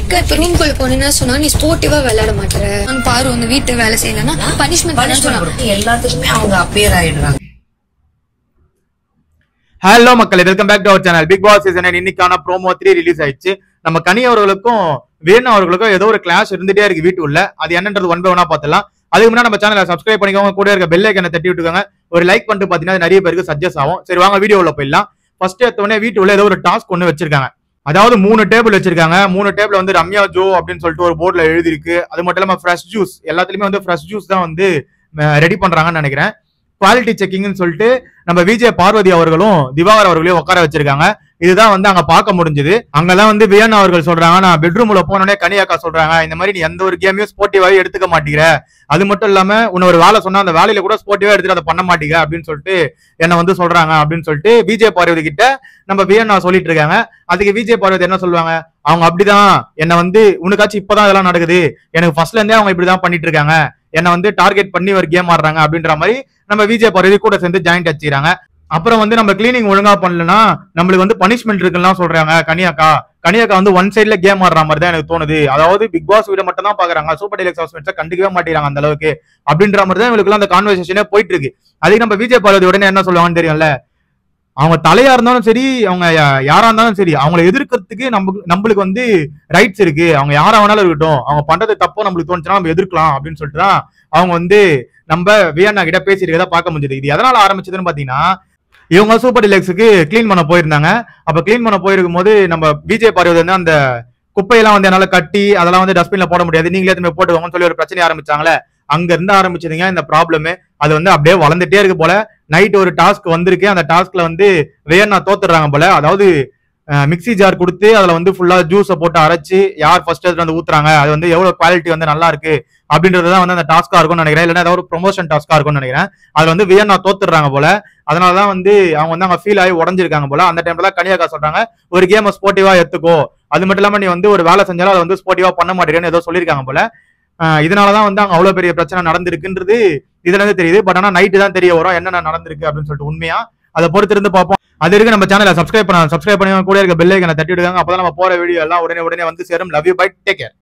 அக்கா swimming pool போனேன்னா சொன்னா நீ ஸ்போர்ட்டிவா விளையாட மாட்டேற பாரு உங்க வீட்டு வேலை செய்யலன்னா பனிஷ்மெண்ட் எல்லாத்துக்குமே அவங்க அப்பேர் ஆயிடுறாங்க. ஹலோ மக்களே, welcome back to our channel. Bigg Boss season 9 இன்னைக்கான ப்ரோமோ 3 ரிலீஸ் ஆயிடுச்சு. நம்ம கனி அவர்களுக்கும் வேணு அவர்களுக்கும் ஏதோ ஒரு கிளாஷ் இருந்துட்டே இருக்கு வீட்டுக்குள்ள. அது என்னன்றது ஒன் பை ஒன்னா பார்த்தலாம். அதுக்கு முன்னாடி நம்ம சேனலை சப்ஸ்கிரைப் பண்ணிக்கோங்க, கூட இருக்க பெல் ஐக்கனை தட்டி விட்டுக்கோங்க. ஒரு லைக் பண்ணிட்டு பாத்தீங்கன்னா நிறைய பேருக்கு சஜஸ்ட் ஆகும். சரி வாங்க வீடியோல போயிடலாம். ஃபர்ஸ்ட் எடுத்தோடனே வீட்டுக்குள்ள ஏதோ ஒரு டாஸ்க் ஒன்று வச்சிருக்காங்க. அதாவது 3 டேபிள் வச்சிருக்காங்க. 3 டேபிள் வந்து ரம்யா ஜோ அப்படின்னு சொல்லிட்டு ஒரு போர்டுல எழுதிருக்கு. அது மட்டும் இல்லாம ஃப்ரெஷ் ஜூஸ், எல்லாத்துலயுமே வந்து ஃப்ரெஷ் ஜூஸ் தான் வந்து ரெடி பண்றாங்கன்னு நினைக்கிறேன். குவாலிட்டி செக்கிங்னு சொல்லிட்டு நம்ம விஜய் பார்வதி அவர்களும் திவாகர் அவர்களையும் உட்கார வச்சிருக்காங்க. இதுதான் வந்து அங்க பார்க்க முடிஞ்சது. அங்கதான் வந்து வியன் அவர்கள் சொல்றாங்க, நான் பெட்ரூம்ல போனோடனே கனியாக்கா சொல்றாங்க, இந்த மாதிரி நீ எந்த ஒரு கேமையும் ஸ்போர்ட்டிவாவே எடுத்துக்க மாட்டேங்கிற, அது மட்டும் இல்லாம உன்ன ஒரு வேலை சொன்னா அந்த வேலையில கூட ஸ்போர்ட்டிவா எடுத்துட்டு அதை பண்ண மாட்டேங்க அப்படின்னு சொல்லிட்டு என்ன வந்து சொல்றாங்க அப்படின்னு சொல்லிட்டு விஜய் பார்வதி கிட்ட நம்ம வியன்னா சொல்லிட்டு இருக்காங்க. அதுக்கு விஜய் பார்வதி என்ன சொல்லுவாங்க, அவங்க அப்படிதான் என்ன வந்து உனக்காச்சும் இப்பதான் இதெல்லாம் நடக்குது, எனக்கு ஃபர்ஸ்ட்ல இருந்தே அவங்க இப்படிதான் பண்ணிட்டு இருக்காங்க, என்ன வந்து டார்கெட் பண்ணி ஒரு கேம் ஆடுறாங்க அப்படின்ற மாதிரி நம்ம விஜய் பார்வதி கூட சேர்ந்து ஜாயிண்ட் வச்சுக்கிறாங்க. அப்புறம் வந்து நம்ம கிளீனிங் ஒழுங்கா பண்ணலன்னா நம்மளுக்கு வந்து பனிஷ்மெண்ட் இருக்குன்னு சொல்றாங்க கனியாக்கா வந்து ஒன் சைட்ல கேம் ஆடுற மாதிரி தான் எனக்கு தோணுது. அதாவது பிக் பாஸ் வீட மட்டும் தான் பாக்குறாங்க, சூப்பர் டீலக்ஸ் ஹவுஸ்மேட்ஸை கண்டுக்கவே மாட்டேங்கிறாங்க அந்த அளவுக்கு அப்படின்ற மாதிரி தான் இவங்களுக்கு அந்த கான்வர்சேஷனே போயிட்டு இருக்கு. அதுக்கு நம்ம விஜய் பார்வதி உடனே என்ன சொல்லுவாங்கன்னு தெரியும்ல, அவங்க தலையா இருந்தாலும் சரி, அவங்க யாரா இருந்தாலும் சரி, அவங்களை எதிர்க்கிறதுக்கு நம்மளுக்கு வந்து ரைட்ஸ் இருக்கு. அவங்க யாரா வேணாலும் இருக்கட்டும், அவங்க பண்றது தப்போ நம்மளுக்கு தோணுச்சுன்னா நம்ம எதிர்க்கலாம் அப்படின்னு சொல்லிட்டு தான் அவங்க வந்து நம்ம வியன்னா கிட்ட பேசியிருக்கதா பார்க்க முடிஞ்சது. இது எதனால ஆரம்பிச்சதுன்னு பாத்தீங்கன்னா, இவங்க சூப்பர் டிலக்ஸுக்கு கிளீன் பண்ண போயிருந்தாங்க. அப்ப கிளீன் பண்ண போயிருக்கும் போது நம்ம விஜய் பார்வதி வந்து அந்த குப்பையெல்லாம் வந்து என்னால கட்டி அதெல்லாம் வந்து டஸ்ட்பின்ல போட முடியாது, நீங்களே எதுவுமே போட்டுக்கோங்கன்னு சொல்லி ஒரு பிரச்சனை ஆரம்பிச்சாங்களே, அங்க இருந்து ஆரம்பிச்சதுங்க இந்த ப்ராப்ளம். அது வந்து அப்படியே வளர்ந்துட்டே இருக்கு போல. நைட் ஒரு டாஸ்க் வந்திருக்கு, அந்த டாஸ்க்ல வந்து வியன்னா தோத்துறாங்க போல. அதாவது மிக்சி ஜார் கொடுத்து அதுல வந்து ஃபுல்லா ஜூஸை போட்டு அரைச்சு யார் ஃபர்ஸ்ட் எடுத்து வந்து ஊத்துறாங்க, அது வந்து எவ்வளவு குவாலிட்டி வந்து நல்லா இருக்கு அப்படின்றதுதான் வந்து அந்த டாஸ்கா இருக்கும்னு நினைக்கிறேன். இல்லைன்னா ஏதாவது ஒரு ப்ரொமோஷன் டாஸ்கா இருக்கும்னு நினைக்கிறேன். அதுல வந்து வியன்னா தோத்துறாங்க போல. அதனாலதான் வந்து அவங்க வந்து அங்க ஃபீல் ஆகி உடஞ்சிருக்காங்க போல. அந்த டைம்ல தான் கனியாக்கா சொல்றாங்க, ஒரு கேம் ஸ்போர்ட்டிவா எடுத்துக்கோ, அது மட்டும் இல்லாம நீ வந்து ஒரு வேலை செஞ்சாலும் அதை வந்து ஸ்போர்ட்டிவா பண்ண மாட்டேங்கன்னு ஏதோ சொல்லியிருக்காங்க போல. இதனாலதான் வந்து அங்க அவ்வளவு பெரிய பிரச்சனை நடந்திருக்குன்றது இதுல இருந்து தெரியுது. பட் ஆனா நைட்டு தான் தெரிய வரும் என்னென்ன நடந்திருக்கு அப்படின்னு சொல்லிட்டு. உண்மையா அதை பொறுத்து இருந்து பார்ப்போம். அது இருக்கு நம்ம சேனலை சப்ஸ்கிரைப் பண்ணி கூட இருக்க பெல் ஐக்கனை தட்டி விடுங்க. அப்பதான் நம்ம போற வீடியோ எல்லாம் உடனே வந்து சேரும். Love you, bye, take care.